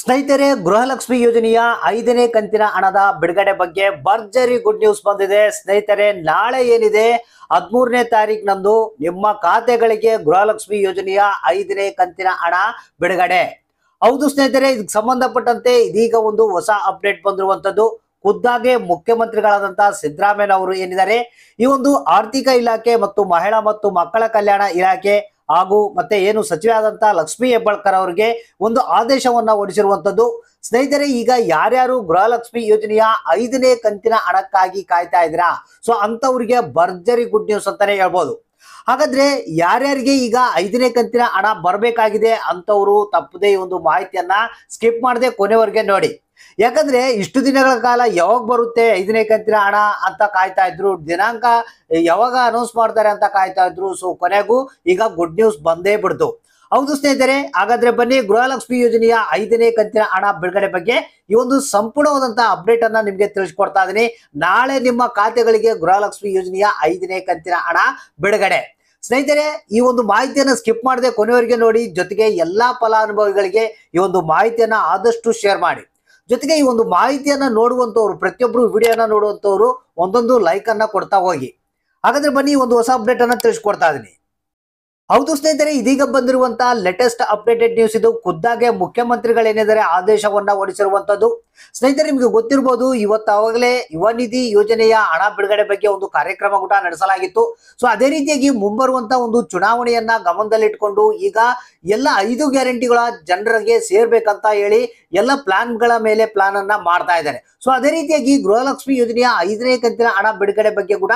ಸ್ನೇಹಿತರೆ, ಗೃಹಲಕ್ಷ್ಮಿ ಯೋಜನೆಯ 5ನೇ ಕಂತಿನ ಹಣದ ಬಿಡುಗಡೆ ಬಗ್ಗೆ ಭರ್ಜರಿ ಗುಡ್ ನ್ಯೂಸ್ ಬಂದಿದೆ. ಸ್ನೇಹಿತರೆ, ನಾಳೆ ಏನಿದೆ 13ನೇ ತಾರೀಕಿನಂದು ನಿಮ್ಮ ಖಾತೆಗಳಿಗೆ ಗೃಹಲಕ್ಷ್ಮಿ ಯೋಜನೆಯ 5ನೇ ಕಂತಿನ ಹಣ ಬಿಡುಗಡೆ. ಹೌದು ಸ್ನೇಹಿತರೆ, ಇದಕ್ಕೆ ಸಂಬಂಧಪಟ್ಟಂತೆ ಇದೀಗ ಒಂದು ಹೊಸ ಅಪ್ಡೇಟ್ ಬಂದಿರುವಂತದ್ದು. ಖುದ್ದಾಗೆ ಮುಖ್ಯಮಂತ್ರಿಗಳಾದಂತ ಸಿದ್ದರಾಮಯ್ಯ ಅವರು ಏನಿದ್ದಾರೆ, ಈ ಒಂದು ಆರ್ಥಿಕ ಇಲಾಖೆ ಮತ್ತು ಮಹಿಳಾ ಮತ್ತು ಮಕ್ಕಳ ಕಲ್ಯಾಣ ಇಲಾಖೆ ಹಾಗೂ ಮತ್ತೆ ಏನು ಸಚಿವೆ ಆದಂತ ಲಕ್ಷ್ಮೀ ಹೆಬ್ಬಾಳ್ಕರ್ ಅವರಿಗೆ ಒಂದು ಆದೇಶವನ್ನ ಹೊರಡಿಸಿರುವಂತದ್ದು. ಸ್ನೇಹಿತರೆ, ಈಗ ಯಾರ್ಯಾರು ಗೃಹಲಕ್ಷ್ಮಿ ಯೋಜನೆಯ 5ನೇ ಕಂತಿನ ಹಣಕ್ಕಾಗಿ ಕಾಯ್ತಾ ಇದ್ದೀರಾ, ಸೊ ಅಂತವರಿಗೆ ಭರ್ಜರಿ ಗುಡ್ ನ್ಯೂಸ್ ಅಂತಾನೆ ಹೇಳ್ಬೋದು. ಹಾಗಾದ್ರೆ ಯಾರ್ಯಾರಿಗೆ ಈಗ 5ನೇ ಕಂತಿನ ಹಣ ಬರಬೇಕಾಗಿದೆ ಅಂತವರು ತಪ್ಪದೇ ಈ ಒಂದು ಮಾಹಿತಿಯನ್ನ ಸ್ಕಿಪ್ ಮಾಡದೆ ಕೊನೆವರೆಗೆ ನೋಡಿ. ಯಾಕಂದ್ರೆ ಇಷ್ಟು ದಿನಗಳ ಕಾಲ ಯಾವಾಗ ಬರುತ್ತೆ 5ನೇ ಕಂತಿನ ಹಣ ಅಂತ ಕಾಯ್ತಾ ಇದ್ರು, ದಿನಾಂಕ ಯಾವಾಗ ಅನೌನ್ಸ್ ಮಾಡ್ತಾರೆ ಅಂತ ಕಾಯ್ತಾ ಇದ್ರು. ಸೊ ಕೊನೆಗೂ ಈಗ ಗುಡ್ ನ್ಯೂಸ್ ಬಂದೇ ಬಿಡ್ತು. ಹೌದು ಸ್ನೇಹಿತರೆ, ಹಾಗಾದ್ರೆ ಬನ್ನಿ ಗೃಹಲಕ್ಷ್ಮಿ ಯೋಜನೆಯ 5ನೇ ಕಂತಿನ ಹಣ ಬಿಡುಗಡೆ ಬಗ್ಗೆ ಈ ಒಂದು ಸಂಪೂರ್ಣವಾದಂತಹ ಅಪ್ಡೇಟ್ ಅನ್ನ ನಿಮ್ಗೆ ತಿಳಿಸ್ಕೊಡ್ತಾ ಇದೀನಿ. ನಾಳೆ ನಿಮ್ಮ ಖಾತೆಗಳಿಗೆ ಗೃಹಲಕ್ಷ್ಮಿ ಯೋಜನೆಯ 5ನೇ ಕಂತಿನ ಹಣ ಬಿಡುಗಡೆ. ಸ್ನೇಹಿತರೆ, ಈ ಒಂದು ಮಾಹಿತಿಯನ್ನ ಸ್ಕಿಪ್ ಮಾಡದೆ ಕೊನೆವರೆಗೆ ನೋಡಿ. ಜೊತೆಗೆ ಎಲ್ಲಾ ಫಲಾನುಭವಿಗಳಿಗೆ ಈ ಒಂದು ಮಾಹಿತಿಯನ್ನ ಆದಷ್ಟು ಶೇರ್ ಮಾಡಿ. ಜೊತೆಗೆ ಈ ಒಂದು ಮಾಹಿತಿಯನ್ನ ನೋಡುವಂತವ್ರು, ಪ್ರತಿಯೊಬ್ರು ವಿಡಿಯೋನ ನೋಡುವಂತವ್ರು ಒಂದೊಂದು ಲೈಕ್ ಅನ್ನ ಕೊಡ್ತಾ ಹೋಗಿ. ಹಾಗಾದ್ರೆ ಬನ್ನಿ ಒಂದು ಹೊಸ ಅಪ್ಡೇಟ್ ಅನ್ನ ತಿಳಿಸ್ಕೊಡ್ತಾ ಇದೀನಿ. ಹೌದು ಸ್ನೇಹಿತರೆ, ಇದೀಗ ಬಂದಿರುವಂತಹ ಲೇಟೆಸ್ಟ್ ಅಪ್ಡೇಟೆಡ್ ನ್ಯೂಸ್ ಇದು. ಖುದ್ದಾಗೆ ಮುಖ್ಯಮಂತ್ರಿಗಳೇನಿದ್ದಾರೆ ಆದೇಶವನ್ನ ಹೊರಡಿಸಿರುವಂತದ್ದು. ಸ್ನೇಹಿತರೆ, ನಿಮ್ಗೆ ಗೊತ್ತಿರಬಹುದು, ಇವತ್ತಾಗಲೇ ಯುವ ನಿಧಿ ಯೋಜನೆಯ ಹಣ ಬಿಡುಗಡೆ ಬಗ್ಗೆ ಒಂದು ಕಾರ್ಯಕ್ರಮ ಕೂಡ ನಡೆಸಲಾಗಿತ್ತು. ಸೊ ಅದೇ ರೀತಿಯಾಗಿ ಮುಂಬರುವಂತ ಒಂದು ಚುನಾವಣೆಯನ್ನ ಗಮನದಲ್ಲಿಟ್ಕೊಂಡು ಈಗ ಎಲ್ಲ 5 ಗ್ಯಾರಂಟಿಗಳ ಜನರಿಗೆ ಸೇರ್ಬೇಕಂತ ಹೇಳಿ ಎಲ್ಲ ಪ್ಲಾನ್ಗಳ ಮೇಲೆ ಪ್ಲಾನ್ ಅನ್ನ ಮಾಡ್ತಾ ಇದ್ದಾರೆ. ಸೊ ಅದೇ ರೀತಿಯಾಗಿ ಗೃಹಲಕ್ಷ್ಮಿ ಯೋಜನೆಯ 5ನೇ ಕಂತಿನ ಹಣ ಬಿಡುಗಡೆ ಬಗ್ಗೆ ಕೂಡ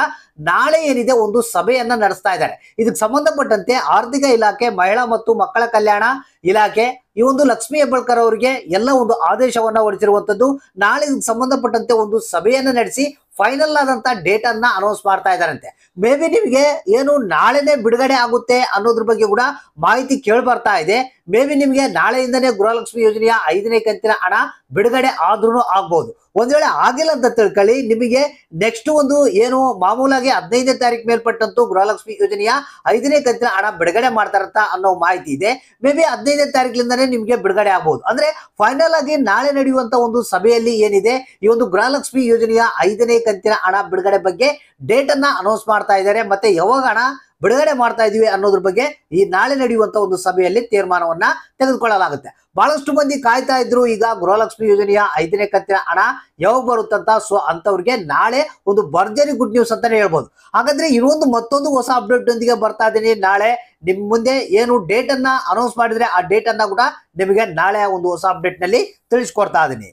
ನಾಳೆ ಏನಿದೆ ಒಂದು ಸಭೆಯನ್ನ ನಡೆಸ್ತಾ ಇದ್ದಾರೆ. ಇದಕ್ಕೆ ಸಂಬಂಧಪಟ್ಟಂತೆ ಆರ್ಥಿಕ ಇಲಾಖೆ, ಮಹಿಳಾ ಮತ್ತು ಮಕ್ಕಳ ಕಲ್ಯಾಣ ಇಲಾಖೆ ಈ ಒಂದು ಲಕ್ಷ್ಮೀ ಹೆಬ್ಬಾಳ್ಕರ್ ಅವರಿಗೆ ಎಲ್ಲ ಒಂದು ಆದೇಶವನ್ನ ಹೊರಡಿಸಿರುವಂತದ್ದು. ನಾಳೆ ಇದಕ್ಕೆ ಸಂಬಂಧಪಟ್ಟಂತೆ ಒಂದು ಸಭೆಯನ್ನ ನಡೆಸಿ ಫೈನಲ್ ಆದಂತ ಡೇಟ್ ಅನ್ನ ಅನೌನ್ಸ್ ಮಾಡ್ತಾ ಇದ್ದಾರಂತೆ. ಮೇ ಬಿ ನಿಮಗೆ ಏನು ನಾಳೆನೆ ಬಿಡುಗಡೆ ಆಗುತ್ತೆ ಅನ್ನೋದ್ರ ಬಗ್ಗೆ ಕೂಡ ಮಾಹಿತಿ ಕೇಳಿ ಬರ್ತಾ ಇದೆ. ಮೇ ಬಿ ನಿಮಗೆ ನಾಳೆಯಿಂದನೇ ಗೃಹಲಕ್ಷ್ಮಿ ಯೋಜನೆಯ 5ನೇ ಕಂತಿನ ಹಣ ಬಿಡುಗಡೆ ಆದ್ರೂ ಆಗ್ಬಹುದು. ಒಂದ್ ವೇಳೆ ಆಗಿಲ್ಲ ಅಂತ ತಿಳ್ಕೊಳ್ಳಿ, ನಿಮಗೆ ನೆಕ್ಸ್ಟ್ ಒಂದು ಏನು ಮಾಮೂಲಾಗಿ 15ನೇ ತಾರೀಕು ಮೇಲ್ಪಟ್ಟಂತೂ ಗೃಹಲಕ್ಷ್ಮಿ ಯೋಜನೆಯ 5ನೇ ಕಂತಿನ ಹಣ ಬಿಡುಗಡೆ ಮಾಡ್ತಾರಂತ ಅನ್ನೋ ಮಾಹಿತಿ ಇದೆ. ಮೇ ಬಿ 15ನೇ ತಾರೀಕಿನಿಂದನೇ ನಿಮ್ಗೆ ಬಿಡುಗಡೆ ಆಗಬಹುದು. ಅಂದ್ರೆ ಫೈನಲ್ ಆಗಿ ನಾಳೆ ನಡೆಯುವಂತ ಒಂದು ಸಭೆಯಲ್ಲಿ ಏನಿದೆ, ಈ ಒಂದು ಗೃಹಲಕ್ಷ್ಮಿ ಯೋಜನೆಯ 5ನೇ ಕಂತಿನ ಹಣ ಬಿಡುಗಡೆ ಬಗ್ಗೆ ಡೇಟ್ ಅನ್ನ ಅನೌನ್ಸ್ ಮಾಡ್ತಾ ಇದ್ದಾರೆ. ಮತ್ತೆ ಯಾವಾಗ ಹಣ ಬಿಡುಗಡೆ ಮಾಡ್ತಾ ಇದೀವಿ ಅನ್ನೋದ್ರ ಬಗ್ಗೆ ಈ ನಾಳೆ ನಡೆಯುವಂತ ಒಂದು ಸಭೆಯಲ್ಲಿ ತೀರ್ಮಾನವನ್ನ ತೆಗೆದುಕೊಳ್ಳಲಾಗುತ್ತೆ. ಬಹಳಷ್ಟು ಮಂದಿ ಕಾಯ್ತಾ ಇದ್ರು, ಈಗ ಗೃಹಲಕ್ಷ್ಮಿ ಯೋಜನೆಯ 5ನೇ ಕಂತಿನ ಹಣ ಯಾವಾಗ ಬರುತ್ತಂತ. ಸೊ ಅಂತವ್ರಿಗೆ ನಾಳೆ ಒಂದು ಭರ್ಜರಿ ಗುಡ್ ನ್ಯೂಸ್ ಅಂತಾನೆ ಹೇಳ್ಬೋದು. ಹಾಗಾದ್ರೆ ಇನ್ನೊಂದು ಮತ್ತೊಂದು ಹೊಸ ಅಪ್ಡೇಟ್ ಒಂದಿಗೆ ಬರ್ತಾ ಇದೀನಿ. ನಾಳೆ ನಿಮ್ ಮುಂದೆ ಏನು ಡೇಟ್ ಅನ್ನ ಅನೌನ್ಸ್ ಮಾಡಿದ್ರೆ ಆ ಡೇಟ್ ಅನ್ನ ಕೂಡ ನಿಮಗೆ ನಾಳೆ ಒಂದು ಹೊಸ ಅಪ್ಡೇಟ್ ನಲ್ಲಿ ತಿಳಿಸ್ಕೊಡ್ತಾ ಇದೀನಿ.